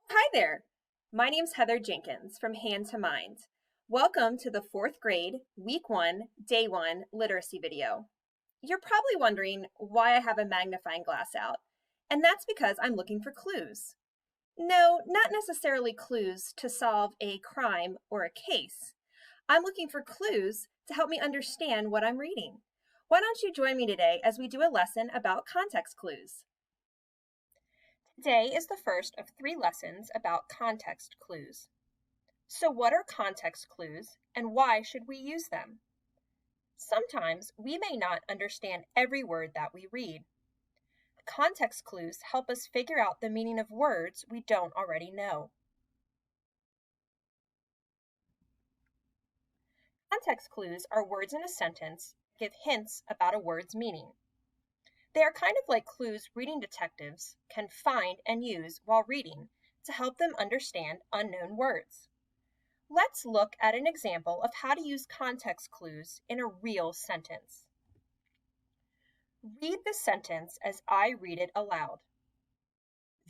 Hi there. My name's Heather Jenkins from Hand2Mind. Welcome to the fourth grade, week 1, day 1 literacy video. You're probably wondering why I have a magnifying glass out, and that's because I'm looking for clues. No, not necessarily clues to solve a crime or a case. I'm looking for clues to help me understand what I'm reading. Why don't you join me today as we do a lesson about context clues? Today is the first of 3 lessons about context clues. So what are context clues and why should we use them? Sometimes we may not understand every word that we read. Context clues help us figure out the meaning of words we don't already know. Context clues are words in a sentence that give hints about a word's meaning. They are kind of like clues reading detectives can find and use while reading to help them understand unknown words. Let's look at an example of how to use context clues in a real sentence. Read the sentence as I read it aloud.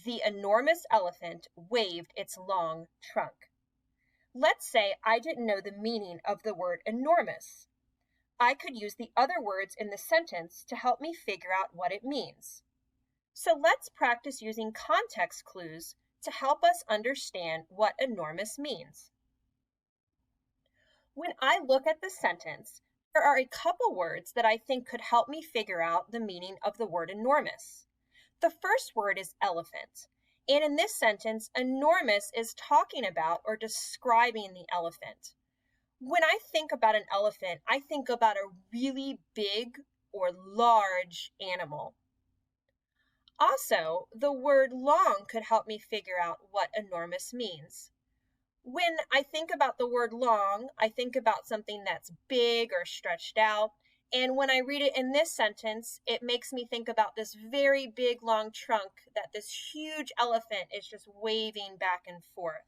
The enormous elephant waved its long trunk. Let's say I didn't know the meaning of the word enormous. I could use the other words in the sentence to help me figure out what it means. So let's practice using context clues to help us understand what enormous means. When I look at the sentence, there are a couple words that I think could help me figure out the meaning of the word enormous. The first word is elephant, and in this sentence, enormous is talking about or describing the elephant. When I think about an elephant, I think about a really big or large animal. Also, the word long could help me figure out what enormous means. When I think about the word long, I think about something that's big or stretched out. And when I read it in this sentence, it makes me think about this very big, long trunk that this huge elephant is just waving back and forth.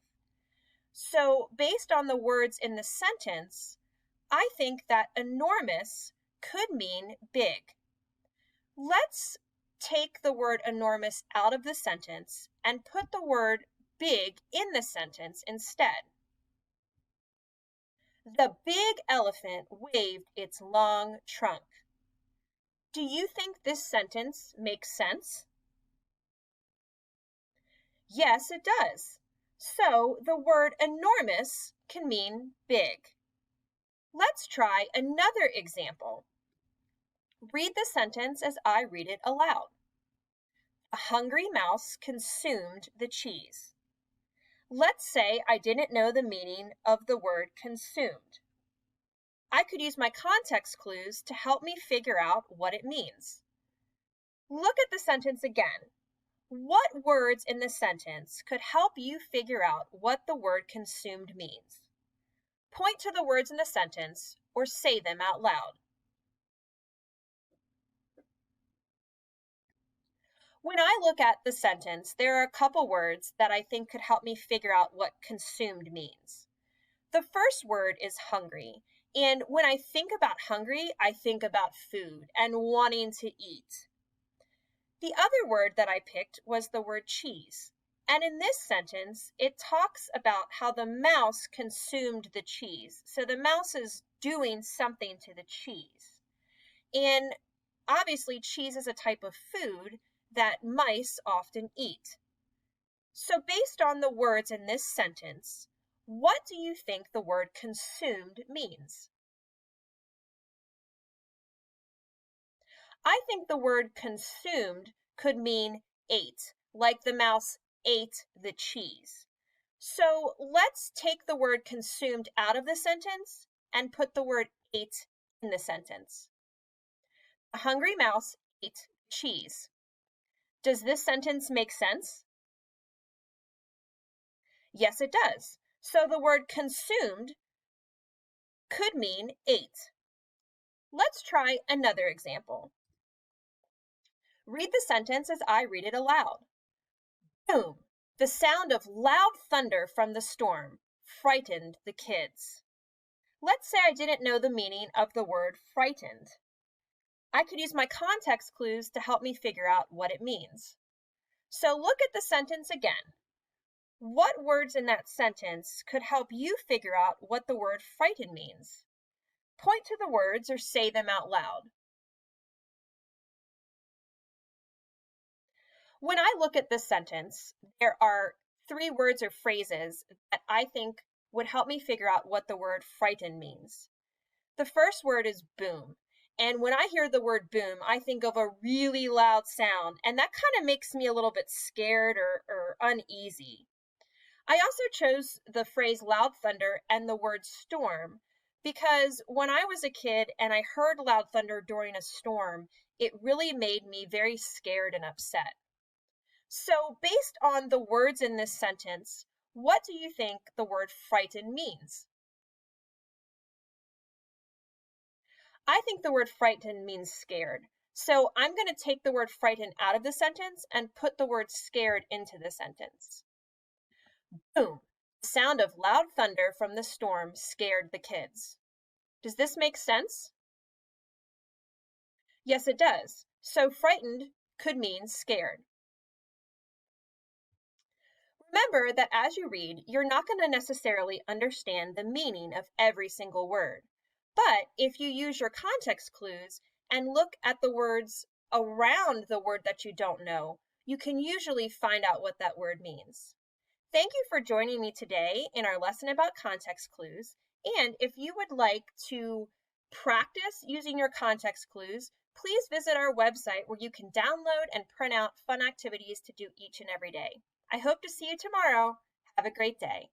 So based on the words in the sentence, I think that enormous could mean big. Let's take the word enormous out of the sentence and put the word big in the sentence instead. The big elephant waved its long trunk. Do you think this sentence makes sense? Yes, it does. So the word enormous can mean big. Let's try another example. Read the sentence as I read it aloud. A hungry mouse consumed the cheese. Let's say I didn't know the meaning of the word consumed. I could use my context clues to help me figure out what it means. Look at the sentence again. What words in the sentence could help you figure out what the word consumed means? Point to the words in the sentence or say them out loud. When I look at the sentence, there are a couple words that I think could help me figure out what consumed means. The first word is hungry, and when I think about hungry, I think about food and wanting to eat. The other word that I picked was the word cheese, and in this sentence, it talks about how the mouse consumed the cheese. So the mouse is doing something to the cheese. And obviously, cheese is a type of food that mice often eat. So based on the words in this sentence, what do you think the word consumed means? I think the word consumed could mean ate, like the mouse ate the cheese. So let's take the word consumed out of the sentence and put the word ate in the sentence. A hungry mouse ate cheese. Does this sentence make sense? Yes, it does. So the word consumed could mean ate. Let's try another example. Read the sentence as I read it aloud. Boom! The sound of loud thunder from the storm frightened the kids. Let's say I didn't know the meaning of the word frightened. I could use my context clues to help me figure out what it means. So look at the sentence again. What words in that sentence could help you figure out what the word frightened means? Point to the words or say them out loud. When I look at this sentence, there are 3 words or phrases that I think would help me figure out what the word frightened means. The first word is boom. And when I hear the word boom, I think of a really loud sound, and that kind of makes me a little bit scared or uneasy. I also chose the phrase loud thunder and the word storm because when I was a kid and I heard loud thunder during a storm, it really made me very scared and upset. So, based on the words in this sentence, what do you think the word frightened means? I think the word frightened means scared. So, I'm going to take the word frightened out of the sentence and put the word scared into the sentence. Boom! The sound of loud thunder from the storm scared the kids. Does this make sense? Yes, it does. So frightened could mean scared. Remember that as you read, you're not going to necessarily understand the meaning of every single word. But if you use your context clues and look at the words around the word that you don't know, you can usually find out what that word means. Thank you for joining me today in our lesson about context clues. And if you would like to practice using your context clues, please visit our website where you can download and print out fun activities to do each and every day. I hope to see you tomorrow. Have a great day.